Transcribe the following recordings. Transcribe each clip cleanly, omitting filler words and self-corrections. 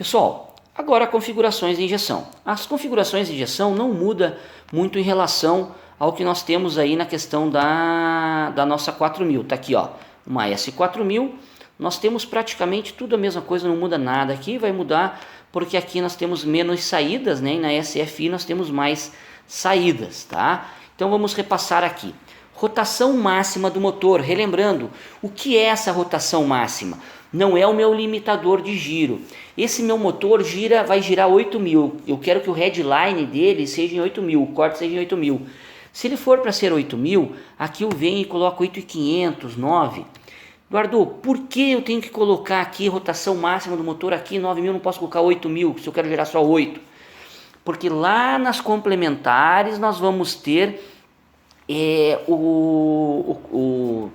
Pessoal, agora configurações de injeção. As configurações de injeção não muda muito em relação ao que nós temos aí na questão da nossa 4000. Tá aqui, ó, uma S4000. Nós temos praticamente tudo a mesma coisa, não muda nada aqui. Vai mudar porque aqui nós temos menos saídas, né? E na SFI nós temos mais saídas, tá? Então vamos repassar aqui. Rotação máxima do motor. Relembrando, o que é essa rotação máxima? Não é o meu limitador de giro. Esse meu motor vai girar 8.000. Eu quero que o headline dele seja em 8.000, o corte seja em 8.000. Se ele for para ser 8.000, aqui eu venho e coloco 8.500, 9. Eduardo, por que eu tenho que colocar aqui rotação máxima do motor aqui 9.000, não posso colocar 8.000 se eu quero girar só 8? Porque lá nas complementares nós vamos ter o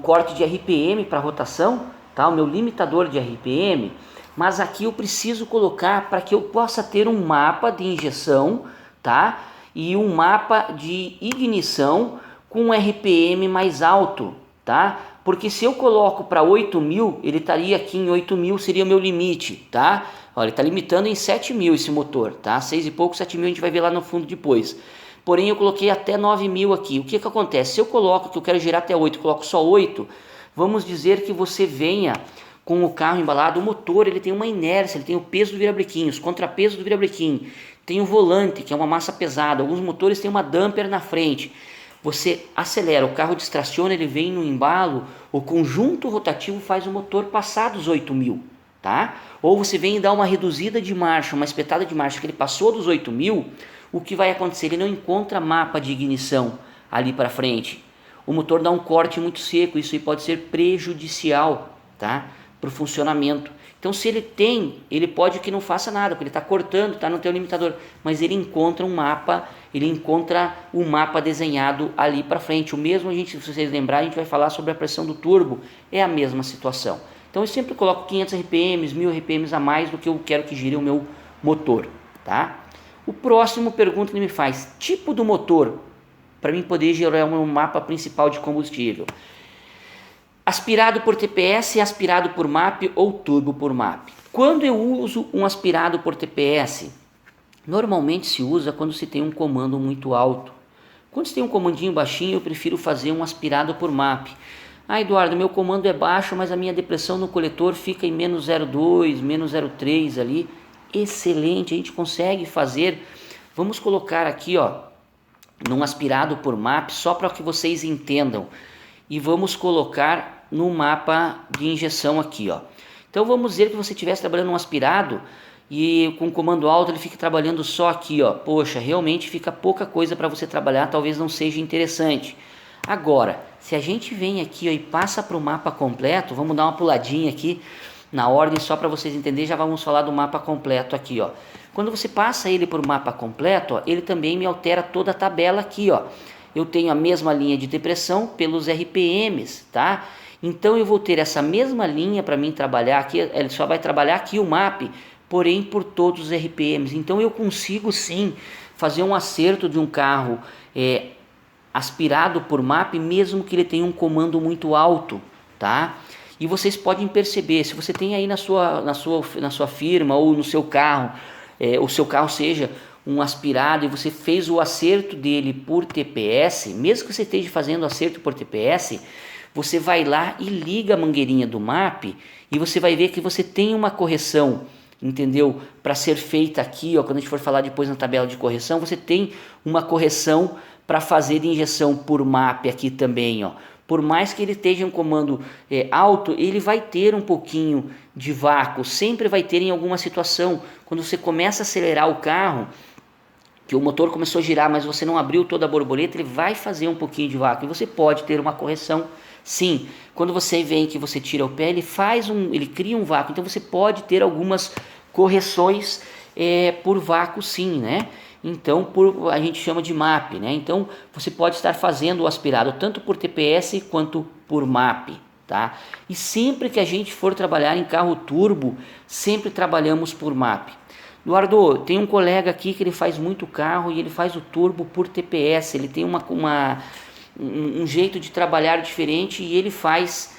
corte de RPM para rotação, tá? O meu limitador de RPM, mas aqui eu preciso colocar para que eu possa ter um mapa de injeção, tá? E um mapa de ignição com um RPM mais alto, tá? Porque se eu coloco para 8.000, ele estaria aqui em 8.000, seria o meu limite, tá? Olha, ele está limitando em 7.000 esse motor, tá? 6 e pouco, 7.000 a gente vai ver lá no fundo depois. Porém eu coloquei até 9.000 aqui. O que acontece? Se eu coloco que eu quero girar até 8, coloco só 8, vamos dizer que você venha com o carro embalado, o motor ele tem uma inércia, ele tem o peso do virabrequim, os contrapesos do virabrequim, tem o volante, que é uma massa pesada, alguns motores têm uma damper na frente. Você acelera, o carro distraciona, ele vem no embalo, o conjunto rotativo faz o motor passar dos 8.000, tá? Ou você vem e dá uma reduzida de marcha, uma espetada de marcha, que ele passou dos 8.000, o que vai acontecer? Ele não encontra mapa de ignição ali para frente. O motor dá um corte muito seco, isso aí pode ser prejudicial, tá? Para o funcionamento. Então se ele tem, ele pode que não faça nada, porque ele está cortando, está no teu limitador, mas ele encontra um mapa, ele encontra o mapa desenhado ali para frente. O mesmo, se vocês lembrarem, a gente vai falar sobre a pressão do turbo, é a mesma situação. Então eu sempre coloco 500 RPMs, 1000 RPMs a mais do que eu quero que gire o meu motor, tá? O próximo pergunta que ele me faz, tipo do motor, para mim poder gerar um mapa principal de combustível. Aspirado por TPS, aspirado por MAP ou turbo por MAP. Quando eu uso um aspirado por TPS, normalmente se usa quando se tem um comando muito alto. Quando se tem um comandinho baixinho, eu prefiro fazer um aspirado por MAP. Ah, Eduardo, meu comando é baixo, mas a minha depressão no coletor fica em menos 0,2, menos 0,3 ali. Excelente, a gente consegue fazer. Vamos colocar aqui, ó, num aspirado por MAP, só para que vocês entendam. E vamos colocar no mapa de injeção aqui, ó. Então vamos dizer que você estivesse trabalhando um aspirado e com comando alto ele fica trabalhando só aqui, ó. Poxa, realmente fica pouca coisa para você trabalhar, talvez não seja interessante. Agora, se a gente vem aqui, ó, e passa para o mapa completo, vamos dar uma puladinha aqui na ordem só para vocês entenderem, já vamos falar do mapa completo aqui, ó. Quando você passa ele por mapa completo, ó, ele também me altera toda a tabela aqui, ó. Eu tenho a mesma linha de depressão pelos RPMs, tá? Então eu vou ter essa mesma linha para mim trabalhar aqui, ele só vai trabalhar aqui o MAP, porém por todos os RPMs. Então eu consigo sim fazer um acerto de um carro aspirado por MAP, mesmo que ele tenha um comando muito alto, tá? E vocês podem perceber, se você tem aí na sua firma ou no seu carro, o seu carro seja um aspirado e você fez o acerto dele por TPS, mesmo que você esteja fazendo acerto por TPS, você vai lá e liga a mangueirinha do MAP e você vai ver que você tem uma correção, entendeu? Para ser feita aqui, ó, quando a gente for falar depois na tabela de correção, você tem uma correção para fazer de injeção por MAP aqui também, ó. Por mais que ele esteja um comando alto, ele vai ter um pouquinho de vácuo, sempre vai ter em alguma situação. Quando você começa a acelerar o carro, que o motor começou a girar, mas você não abriu toda a borboleta, ele vai fazer um pouquinho de vácuo. E você pode ter uma correção, sim. Quando você vem que você tira o pé, ele cria um vácuo. Então você pode ter algumas correções por vácuo, sim, né? Então a gente chama de MAP, né? Então você pode estar fazendo o aspirado tanto por TPS quanto por MAP, tá? E sempre que a gente for trabalhar em carro turbo, sempre trabalhamos por MAP. Eduardo, tem um colega aqui que ele faz muito carro e ele faz o turbo por TPS, ele tem um jeito de trabalhar diferente e ele faz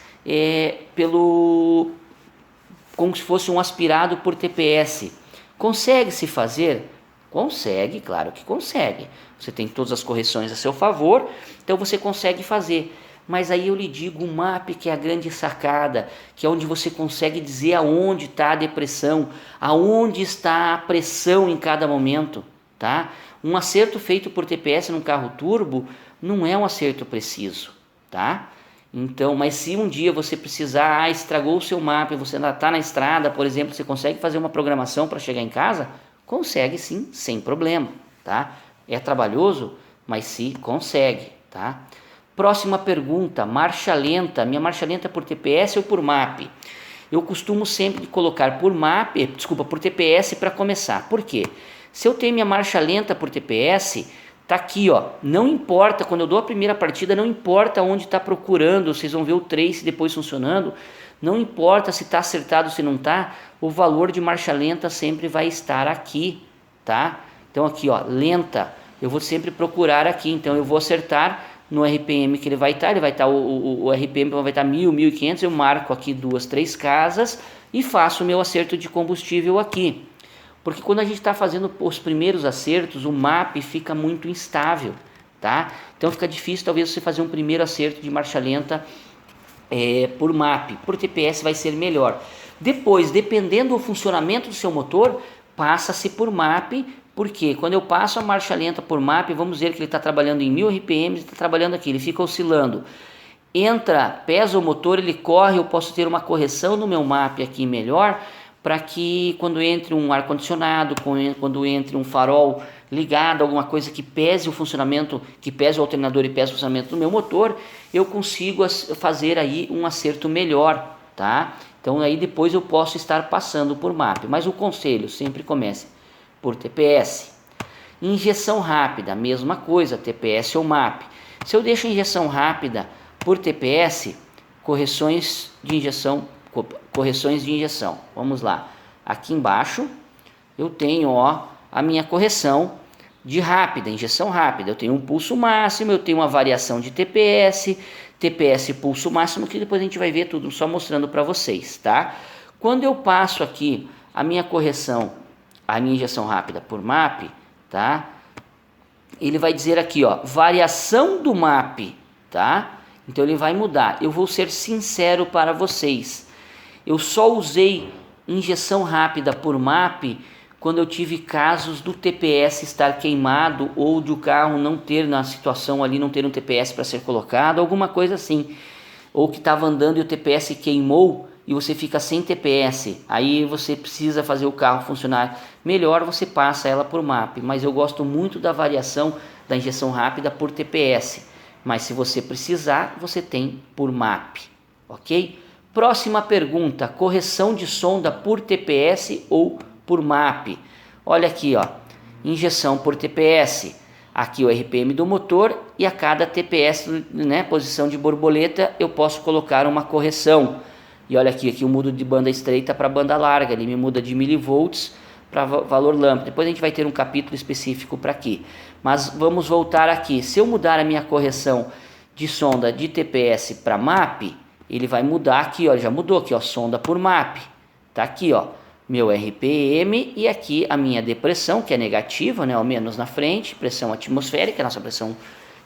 como se fosse um aspirado por TPS. Consegue se fazer? Consegue, claro que consegue. Você tem todas as correções a seu favor, então você consegue fazer. Mas aí eu lhe digo, o MAP que é a grande sacada, que é onde você consegue dizer aonde está a depressão, aonde está a pressão em cada momento, tá? Um acerto feito por TPS num carro turbo não é um acerto preciso, tá? Então, mas se um dia você precisar, estragou o seu MAP, você ainda está na estrada, por exemplo, você consegue fazer uma programação para chegar em casa? Consegue sim, sem problema, tá? É trabalhoso, mas se consegue, tá? Próxima pergunta, marcha lenta. Minha marcha lenta por TPS ou por MAP? Eu costumo sempre colocar por TPS para começar. Por quê? Se eu tenho minha marcha lenta por TPS, tá aqui, ó. Não importa, quando eu dou a primeira partida, não importa onde está procurando, vocês vão ver o trace depois funcionando. Não importa se está acertado ou se não está, o valor de marcha lenta sempre vai estar aqui, tá? Então aqui, ó, lenta, eu vou sempre procurar aqui, então eu vou acertar no RPM que ele vai estar, o RPM vai estar 1000, 1500, eu marco aqui 2, 3 casas e faço o meu acerto de combustível aqui. Porque quando a gente está fazendo os primeiros acertos, o MAP fica muito instável, tá? Então fica difícil talvez você fazer um primeiro acerto de marcha lenta por MAP. Por TPS vai ser melhor. Depois, dependendo do funcionamento do seu motor, passa-se por MAP, porque quando eu passo a marcha lenta por MAP, vamos ver que ele está trabalhando em 1000 RPM, está trabalhando aqui, ele fica oscilando. Entra, pesa o motor, ele corre, eu posso ter uma correção no meu MAP aqui melhor, para que quando entre um ar-condicionado, quando entre um farol ligado, alguma coisa que pese o funcionamento, que pese o alternador e pese o funcionamento do meu motor, eu consigo fazer aí um acerto melhor, tá? Então aí depois eu posso estar passando por MAP, mas o conselho, sempre comece por TPS. Injeção rápida, mesma coisa, TPS ou MAP. Se eu deixo a injeção rápida por TPS, correções de injeção. Vamos lá. Aqui embaixo eu tenho, ó, a minha correção de rápida, injeção rápida. Eu tenho um pulso máximo, eu tenho uma variação de TPS, pulso máximo, que depois a gente vai ver tudo, só mostrando para vocês, tá? Quando eu passo aqui a minha correção, a minha injeção rápida por MAP, tá? Ele vai dizer aqui, ó, variação do MAP, tá? Então ele vai mudar. Eu vou ser sincero para vocês. Eu só usei injeção rápida por MAP quando eu tive casos do TPS estar queimado ou de o carro não ter, na situação ali, não ter um TPS para ser colocado, alguma coisa assim. Ou que estava andando e o TPS queimou e você fica sem TPS. Aí você precisa fazer o carro funcionar melhor, você passa ela por MAP. Mas eu gosto muito da variação da injeção rápida por TPS. Mas se você precisar, você tem por MAP, ok? Próxima pergunta, correção de sonda por TPS ou por MAP? Olha aqui, ó, injeção por TPS, aqui o RPM do motor e a cada TPS, né, posição de borboleta, eu posso colocar uma correção. E olha aqui eu mudo de banda estreita para banda larga, ele me muda de milivolts para valor lâmpada. Depois a gente vai ter um capítulo específico para aqui. Mas vamos voltar aqui. Se eu mudar a minha correção de sonda de TPS para MAP, ele vai mudar aqui, ó, já mudou aqui, ó, sonda por MAP. Tá aqui, ó, meu RPM e aqui a minha depressão, que é negativa, né, ao menos na frente, pressão atmosférica, a nossa pressão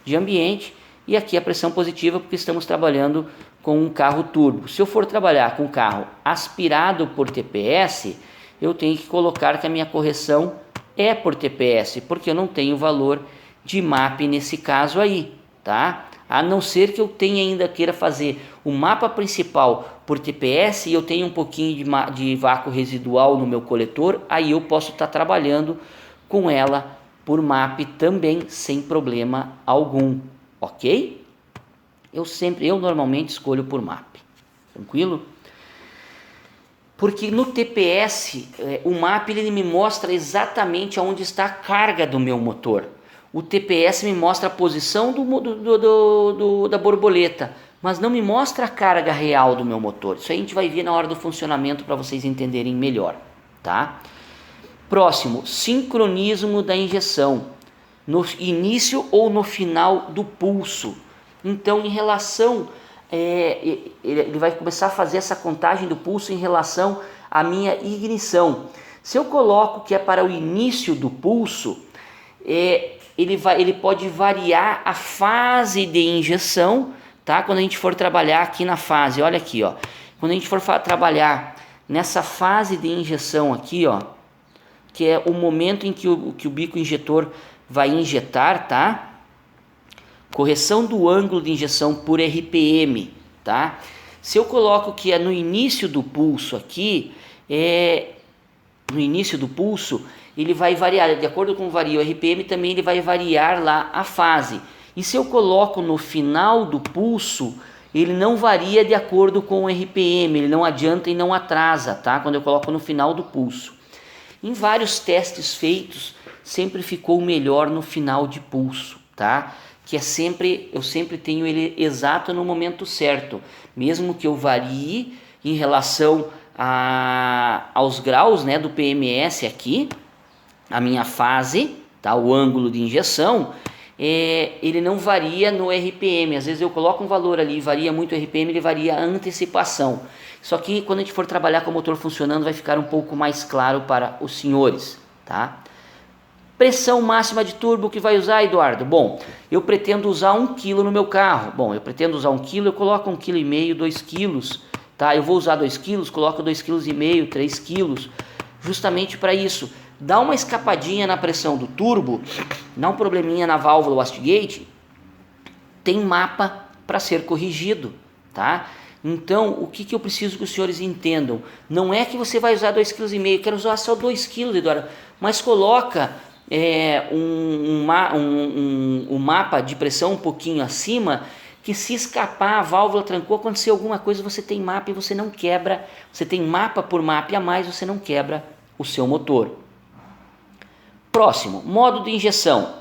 de ambiente, e aqui a pressão positiva, porque estamos trabalhando com um carro turbo. Se eu for trabalhar com um carro aspirado por TPS, eu tenho que colocar que a minha correção é por TPS, porque eu não tenho valor de MAP nesse caso aí, tá? A não ser que eu tenha ainda queira fazer o mapa principal por TPS e eu tenho um pouquinho de vácuo residual no meu coletor, aí eu posso estar trabalhando com ela por MAP também sem problema algum, ok? Eu normalmente escolho por MAP, tranquilo? Porque no TPS, o MAP ele me mostra exatamente onde está a carga do meu motor. O TPS me mostra a posição da borboleta, mas não me mostra a carga real do meu motor. Isso aí a gente vai ver na hora do funcionamento para vocês entenderem melhor, tá? Próximo, sincronismo da injeção, no início ou no final do pulso. Então, em relação, ele vai começar a fazer essa contagem do pulso em relação a minha ignição. Se eu coloco que é para o início do pulso, ele pode variar a fase de injeção, tá? Quando a gente for trabalhar aqui na fase, olha aqui, ó. Quando a gente for trabalhar nessa fase de injeção aqui, ó, que é o momento em que o bico injetor vai injetar, tá? Correção do ângulo de injeção por RPM, tá? Se eu coloco que é no início do pulso aqui, no início do pulso, ele vai variar, de acordo com varia o RPM, também ele vai variar lá a fase. E se eu coloco no final do pulso, ele não varia de acordo com o RPM, ele não adianta e não atrasa, tá? Quando eu coloco no final do pulso. Em vários testes feitos, sempre ficou melhor no final de pulso, tá? Que eu sempre tenho ele exato no momento certo, mesmo que eu varie em relação aos graus, né, do PMS aqui, a minha fase, tá, o ângulo de injeção, ele não varia no RPM. Às vezes eu coloco um valor ali, varia muito o RPM, ele varia a antecipação. Só que quando a gente for trabalhar com o motor funcionando, vai ficar um pouco mais claro para os senhores, tá? Pressão máxima de turbo que vai usar, Eduardo? Bom, eu pretendo usar 1 kg no meu carro. Bom, eu pretendo usar 1 kg, eu coloco 1,5 kg, 2 kg, tá? Eu vou usar 2 kg, coloco 2,5 kg, 3 kg, justamente para isso. Dá uma escapadinha na pressão do turbo, dá um probleminha na válvula wastegate, tem mapa para ser corrigido, tá? Então, o que eu preciso que os senhores entendam? Não é que você vai usar 2,5 kg, eu quero usar só 2 kg, Eduardo, mas coloca um mapa de pressão um pouquinho acima, que se escapar, a válvula trancou, acontecer alguma coisa, você tem mapa e você não quebra, você tem mapa por mapa a mais, você não quebra o seu motor. Próximo, modo de injeção.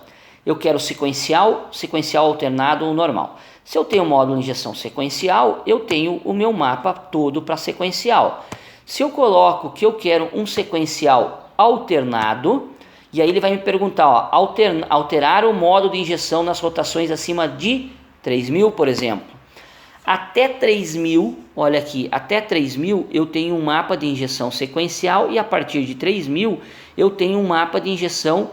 Eu quero sequencial alternado ou normal. Se eu tenho módulo de injeção sequencial, eu tenho o meu mapa todo para sequencial. Se eu coloco que eu quero um sequencial alternado, e aí ele vai me perguntar, ó, alterar o modo de injeção nas rotações acima de 3.000, por exemplo. Até 3.000, olha aqui, até 3.000 eu tenho um mapa de injeção sequencial e a partir de 3.000 eu tenho um mapa de injeção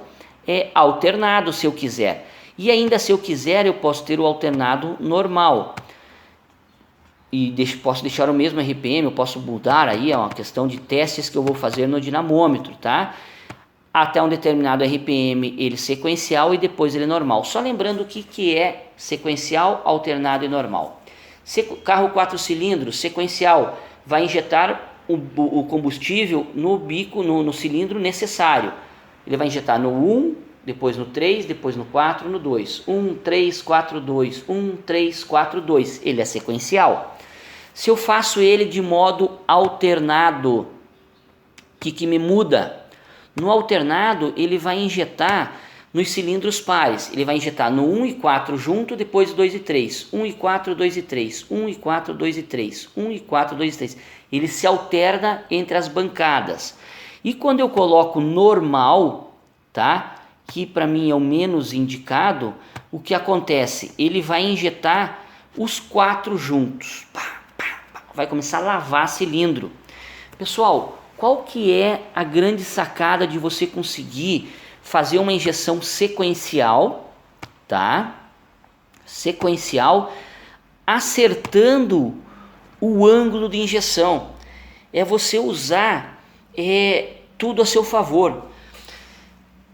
alternado, se eu quiser. E ainda se eu quiser, eu posso ter o alternado normal. E posso deixar o mesmo RPM, eu posso mudar aí, é uma questão de testes que eu vou fazer no dinamômetro, tá? Até um determinado RPM ele sequencial e depois ele normal. Só lembrando o que é sequencial, alternado e normal. Carro 4 cilindros, sequencial, vai injetar o combustível no bico, no cilindro necessário. Ele vai injetar no 1, depois no 3, depois no 4, no 2. 1, 3, 4, 2. 1, 3, 4, 2. Ele é sequencial. Se eu faço ele de modo alternado, o que me muda? No alternado, ele vai injetar nos cilindros pares. Ele vai injetar no 1 e 4 junto, depois 2 e 3. 1 e 4, 2 e 3. 1 e 4, 2 e 3. 1 e 4, 2 e 3. Ele se alterna entre as bancadas. E quando eu coloco normal, tá? Que para mim é o menos indicado, o que acontece? Ele vai injetar os 4 juntos. Vai começar a lavar cilindro. Pessoal, qual que é a grande sacada de você conseguir fazer uma injeção sequencial, tá? Sequencial, acertando o ângulo de injeção. É você usar tudo a seu favor.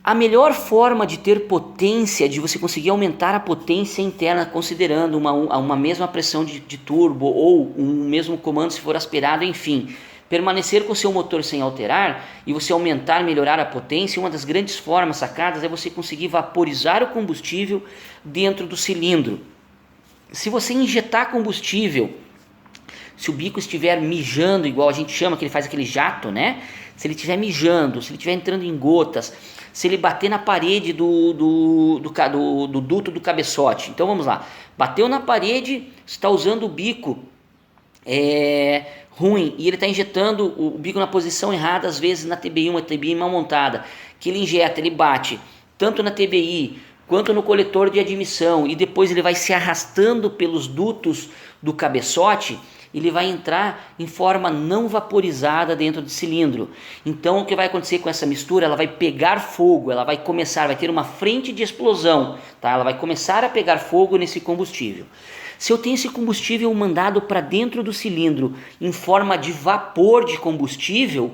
A melhor forma de ter potência, de você conseguir aumentar a potência interna, considerando uma mesma pressão de turbo ou um mesmo comando se for aspirado, enfim, permanecer com o seu motor sem alterar e você aumentar, melhorar a potência, uma das grandes formas sacadas é você conseguir vaporizar o combustível dentro do cilindro. Se você injetar combustível, se o bico estiver mijando, igual a gente chama, que ele faz aquele jato, né? Se ele estiver mijando, se ele estiver entrando em gotas, se ele bater na parede do duto do cabeçote. Então vamos lá, bateu na parede, está usando o bico ruim e ele está injetando o bico na posição errada, às vezes na TBI, uma TBI mal montada, que ele injeta, ele bate tanto na TBI quanto no coletor de admissão, e depois ele vai se arrastando pelos dutos do cabeçote, ele vai entrar em forma não vaporizada dentro do cilindro. Então o que vai acontecer com essa mistura? Ela vai pegar fogo, ela vai ter uma frente de explosão, tá? Ela vai começar a pegar fogo nesse combustível. Se eu tenho esse combustível mandado para dentro do cilindro em forma de vapor de combustível,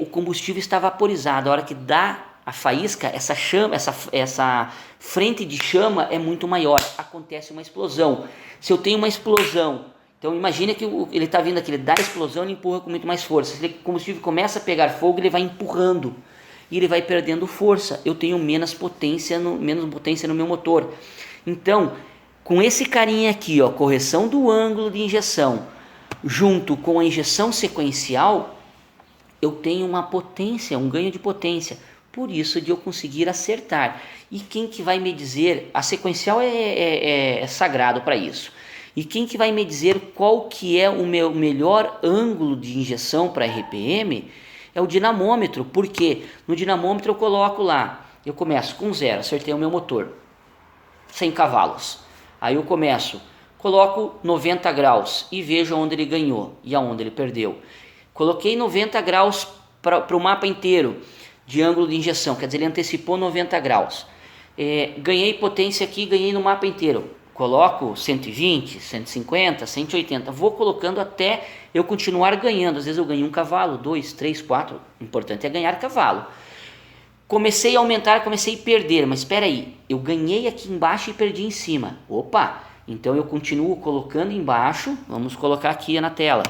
o combustível está vaporizado. A hora que dá a faísca, essa chama, essa frente de chama é muito maior, acontece uma explosão. Se eu tenho uma explosão, então imagine que ele está vindo aqui, ele dá a explosão e empurra com muito mais força. Se o combustível começa a pegar fogo, ele vai empurrando e ele vai perdendo força. Eu tenho menos potência no meu motor. Então, com esse carinha aqui, ó, correção do ângulo de injeção, junto com a injeção sequencial, eu tenho uma potência, um ganho de potência. Por isso de eu conseguir acertar. E quem que vai me dizer, a sequencial é sagrado para isso. E quem que vai me dizer qual que é o meu melhor ângulo de injeção para RPM? É o dinamômetro. Porque no dinamômetro eu coloco lá, eu começo com 0, acertei o meu motor, 100 cavalos. Aí eu coloco 90 graus e vejo onde ele ganhou e aonde ele perdeu. Coloquei 90 graus para o mapa inteiro de ângulo de injeção, quer dizer, ele antecipou 90 graus. Ganhei potência aqui, ganhei no mapa inteiro. Coloco 120, 150, 180, vou colocando até eu continuar ganhando. Às vezes eu ganho 1 cavalo, 2, 3, 4, o importante é ganhar cavalo. Comecei a aumentar, comecei a perder, mas espera aí, eu ganhei aqui embaixo e perdi em cima. Opa, então eu continuo colocando embaixo, vamos colocar aqui na tela.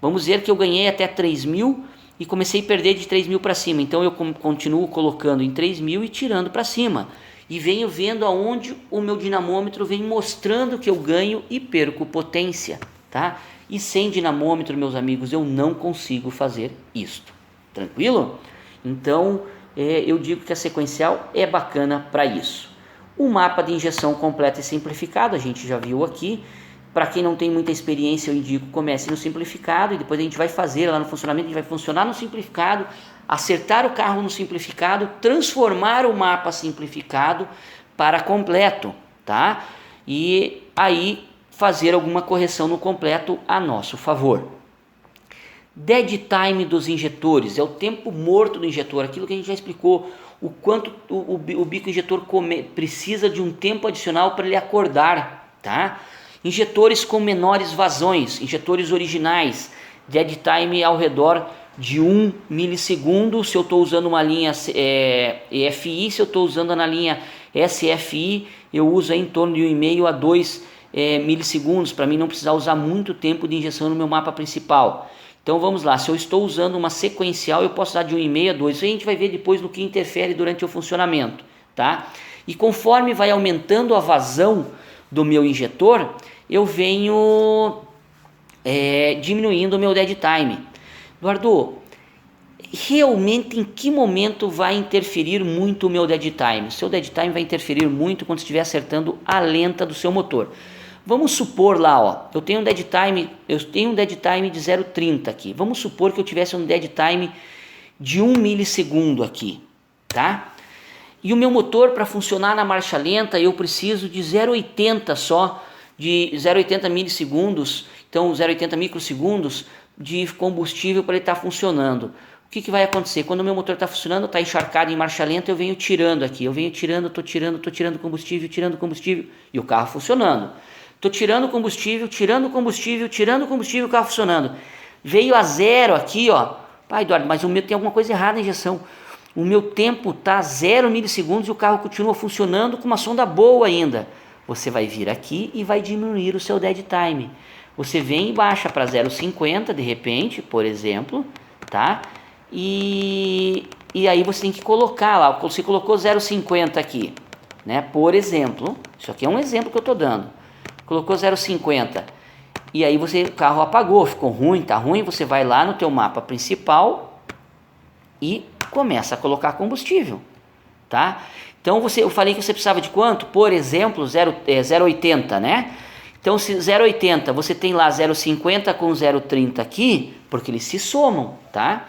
Vamos ver que eu ganhei até 3.000 e comecei a perder de 3.000 para cima. Então eu continuo colocando em 3.000 e tirando para cima. E venho vendo aonde o meu dinamômetro vem mostrando que eu ganho e perco potência, tá? E sem dinamômetro, meus amigos, eu não consigo fazer isto. Tranquilo? Então eu digo que a sequencial é bacana para isso. O mapa de injeção completo e simplificado, a gente já viu aqui. Para quem não tem muita experiência, eu indico comece no simplificado e depois a gente vai fazer lá no funcionamento, a gente vai funcionar no simplificado, acertar o carro no simplificado, transformar o mapa simplificado para completo, tá? E aí fazer alguma correção no completo a nosso favor. Dead time dos injetores, é o tempo morto do injetor, aquilo que a gente já explicou, o quanto o bico injetor precisa de um tempo adicional para ele acordar, tá? Injetores com menores vazões, injetores originais, dead time ao redor de 1 milissegundo, se eu estou usando uma linha EFI, se eu estou usando na linha SFI, eu uso em torno de 1,5 a 2 milissegundos, para mim não precisar usar muito tempo de injeção no meu mapa principal. Então vamos lá, se eu estou usando uma sequencial, eu posso dar de 1,5 a 2, isso a gente vai ver depois no que interfere durante o funcionamento, tá? E conforme vai aumentando a vazão do meu injetor, eu venho diminuindo o meu dead time. Eduardo, realmente em que momento vai interferir muito o meu dead time? O seu dead time vai interferir muito quando estiver acertando a lenta do seu motor. Vamos supor lá, ó, eu tenho um dead time de 0,30 aqui. Vamos supor que eu tivesse um dead time de 1 milissegundo aqui, tá? E o meu motor, para funcionar na marcha lenta, eu preciso de 0,80 só, de 0,80 milissegundos, então 0,80 microsegundos de combustível para ele estar funcionando. O que vai acontecer? Quando o meu motor está funcionando, está encharcado em marcha lenta, eu venho tirando aqui, estou tirando combustível e o carro funcionando. Estou tirando combustível, o carro funcionando. Veio a 0 aqui, ó. Pai, Eduardo, mas o meu tem alguma coisa errada na injeção. O meu tempo está 0 milissegundos e o carro continua funcionando com uma sonda boa ainda. Você vai vir aqui e vai diminuir o seu dead time. Você vem e baixa para 0,50 de repente, por exemplo, tá? E aí você tem que colocar lá, você colocou 0,50 aqui, né? Por exemplo, isso aqui é um exemplo que eu estou dando. Colocou 0,50 e aí o carro apagou, ficou ruim, tá ruim, você vai lá no teu mapa principal e começa a colocar combustível, tá? Então eu falei que você precisava de quanto? Por exemplo, 0,80, né? Então se 0,80, você tem lá 0,50 com 0,30 aqui, porque eles se somam, tá?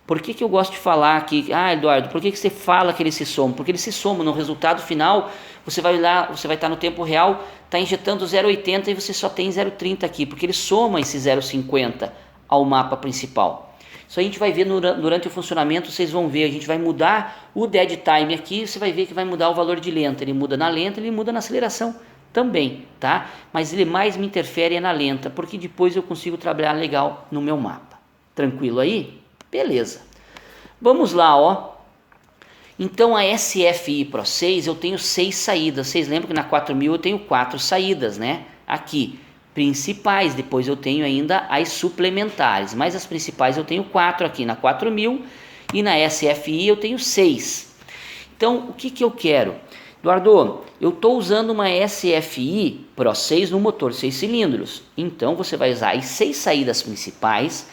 Por que eu gosto de falar aqui? Ah, Eduardo, por que você fala que eles se somam? Porque eles se somam. No resultado final, você vai lá, você vai estar no tempo real, está injetando 0,80 e você só tem 0,30 aqui, porque ele soma esse 0,50 ao mapa principal. Isso a gente vai ver durante o funcionamento, vocês vão ver, a gente vai mudar o dead time aqui, você vai ver que vai mudar o valor de lenta. Ele muda na lenta, ele muda na aceleração também, tá? Mas ele mais me interfere é na lenta, porque depois eu consigo trabalhar legal no meu mapa. Tranquilo aí? Beleza. Vamos lá, ó. Então a SFI Pro 6 eu tenho 6 saídas. Vocês lembram que na 4000 eu tenho 4 saídas, né? Aqui, principais. Depois eu tenho ainda as suplementares. Mas as principais eu tenho 4 aqui na 4000 e na SFI eu tenho 6. Então o que eu quero? Eduardo, eu estou usando uma SFI Pro 6 no motor 6 cilindros. Então você vai usar as 6 saídas principais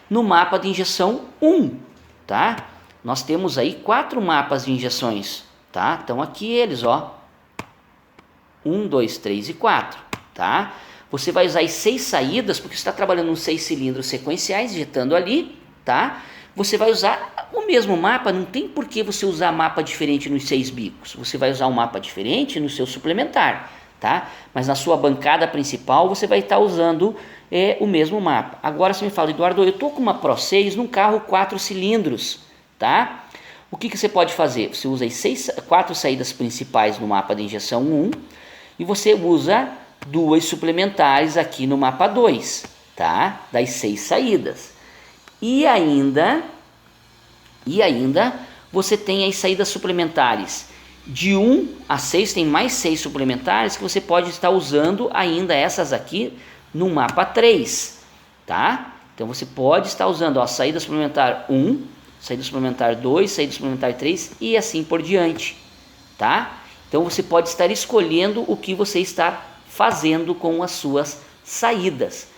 no mapa de injeção 1, tá? Nós temos aí 4 mapas de injeções, tá? Então aqui eles, ó. 1, 2, 3 e 4, tá? Você vai usar as 6 saídas, porque você está trabalhando com 6 cilindros sequenciais, injetando ali, tá? Você vai usar o mesmo mapa, não tem por que você usar mapa diferente nos 6 bicos. Você vai usar um mapa diferente no seu suplementar, tá? Mas na sua bancada principal você vai estar usando o mesmo mapa. Agora você me fala, Eduardo, eu estou com uma Pro 6 num carro 4 cilindros, tá? O que você pode fazer? Você usa as 4 saídas principais no mapa de injeção 1 e você usa 2 suplementares aqui no mapa 2, tá? Das 6 saídas. E ainda você tem as saídas suplementares de 1 a 6, tem mais 6 suplementares que você pode estar usando ainda essas aqui no mapa 3, tá? Então você pode estar usando a saída suplementar 1, saída suplementar 2, saída suplementar 3 e assim por diante, tá? Então você pode estar escolhendo o que você está fazendo com as suas saídas.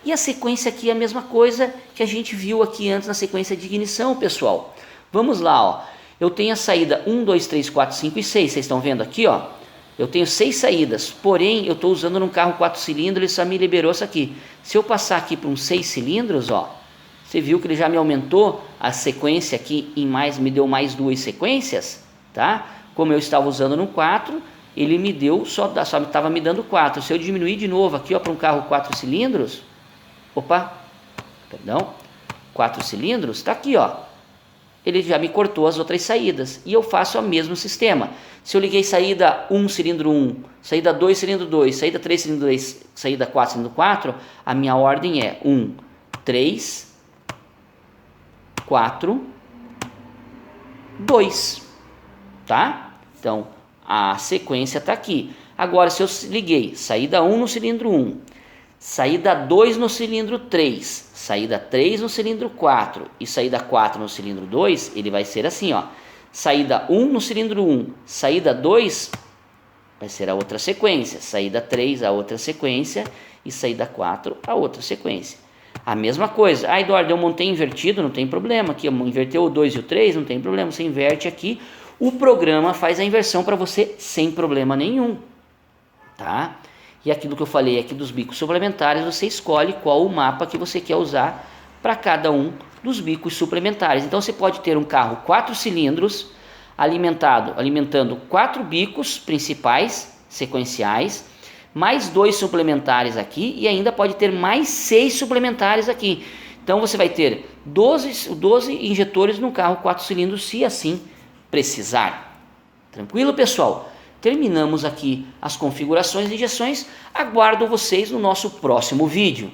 E a sequência aqui é a mesma coisa que a gente viu aqui antes na sequência de ignição, pessoal. Vamos lá, ó. Eu tenho a saída 1, 2, 3, 4, 5 e 6, vocês estão vendo aqui, ó. Eu tenho 6 saídas, porém eu estou usando num carro 4 cilindros, ele só me liberou isso aqui. Se eu passar aqui para um 6 cilindros, ó, você viu que ele já me aumentou a sequência aqui em mais, me deu mais 2 sequências, tá? Como eu estava usando no 4, ele me deu, só estava me dando 4. Se eu diminuir de novo aqui, ó, para um carro 4 cilindros, 4 cilindros, está aqui, ó. Ele já me cortou as outras saídas e eu faço o mesmo sistema. Se eu liguei saída 1 cilindro 1, saída 2 cilindro 2, saída 3 cilindro 2, saída 4 cilindro 4, a minha ordem é 1, 3, 4, 2, tá? Então a sequência está aqui. Agora se eu liguei saída 1 no cilindro 1, saída 2 no cilindro 3, saída 3 no cilindro 4 e saída 4 no cilindro 2, ele vai ser assim, ó. Saída 1 no cilindro 1, saída 2 vai ser a outra sequência, saída 3 a outra sequência e saída 4 a outra sequência. A mesma coisa. Ah, Eduardo, eu montei invertido, não tem problema. Aqui, inverteu o 2 e o 3, não tem problema. Você inverte aqui, o programa faz a inversão para você sem problema nenhum, tá? E aquilo que eu falei aqui dos bicos suplementares, você escolhe qual o mapa que você quer usar para cada um dos bicos suplementares. Então você pode ter um carro 4 cilindros alimentando 4 bicos principais sequenciais, mais 2 suplementares aqui e ainda pode ter mais 6 suplementares aqui. Então você vai ter 12 injetores no carro 4 cilindros se assim precisar. Tranquilo, pessoal? Terminamos aqui as configurações de injeções. Aguardo vocês no nosso próximo vídeo.